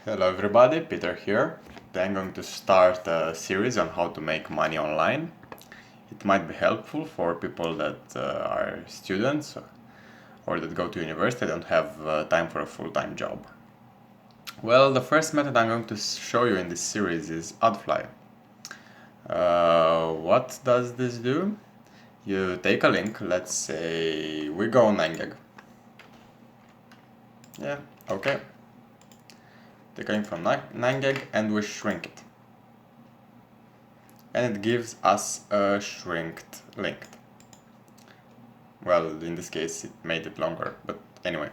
Hello everybody, Peter here. Today I'm going to start a series on how to make money online. It might be helpful for people that are students or that go to university and don't have time for a full-time job. Well, the first method I'm going to show you in this series is AdFly. What does this do? You take a link, let's say we go on 9gag. Yeah, okay. Take a link from 9gag and we shrink it. And it gives us a shrinked link. Well, in this case it made it longer, but anyway.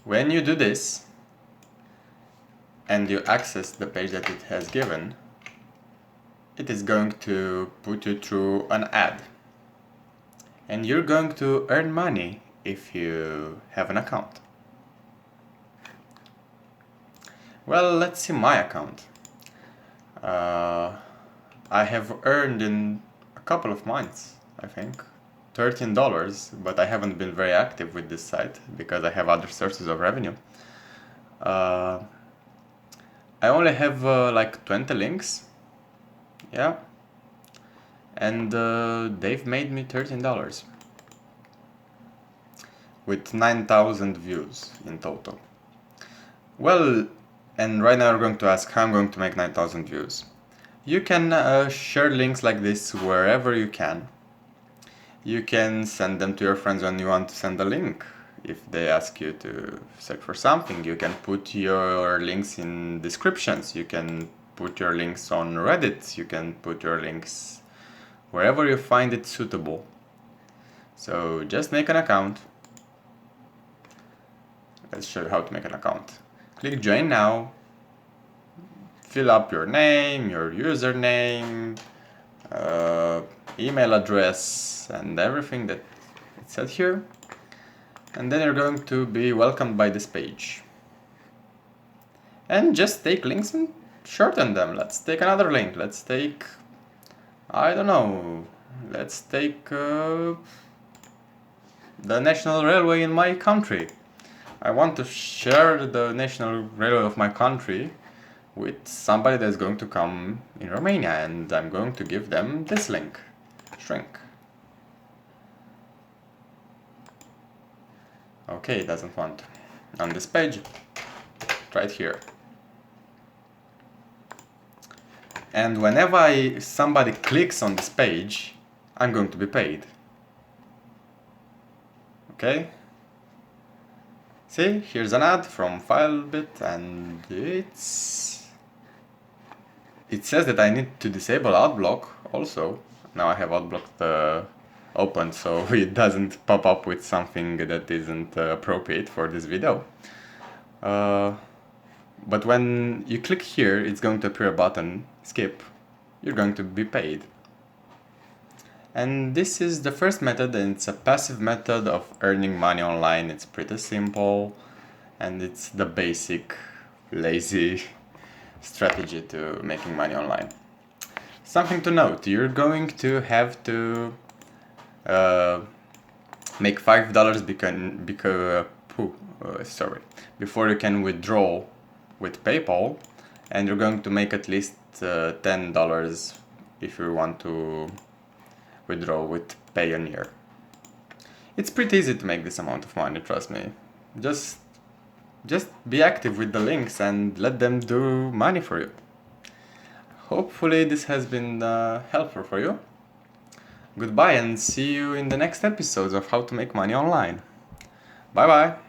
When you do this and you access the page that it has given, it is going to put you through an ad. And you're going to earn money if you have an account. Well, let's see my account. I have earned in a couple of months, I think, $13, but I haven't been very active with this site because I have other sources of revenue. I only have like 20 links, yeah, and they've made me $13 with 9,000 views in total. Well, and right now we're going to ask how I'm going to make 9,000 views. You can share links like this wherever you can. You can send them to your friends when you want to send a link. If they ask you to search for something, you can put your links in descriptions. You can put your links on Reddit. You can put your links wherever you find it suitable. So just make an account. Let's show you how to make an account. Click join now, fill up your name, your username, email address and everything that it said here, and then you're going to be welcomed by this page. And just take links and shorten them. Let's take another link. Let's take, I don't know, let's take the National Railway in my country. I want to share the National Railway of my country with somebody that's going to come in Romania, and I'm going to give them this link. Shrink. Okay, it doesn't want on this page. Try it here. And whenever somebody clicks on this page, I'm going to be paid. Okay? See, here's an ad from Filebit, and it says that I need to disable adblock also. Now I have adblocked open, so it doesn't pop up with something that isn't appropriate for this video. But when you click here, it's going to appear a button, skip. You're going to be paid. And this is the first method, and it's a passive method of earning money online. It's pretty simple, and it's the basic, lazy strategy to making money online. Something to note, you're going to have to make $5 before you can withdraw with PayPal, and you're going to make at least $10 if you want to withdraw with Payoneer. It's pretty easy to make this amount of money, trust me. Just be active with the links and let them do money for you. Hopefully this has been helpful for you. Goodbye and see you in the next episodes of How to Make Money Online. Bye bye!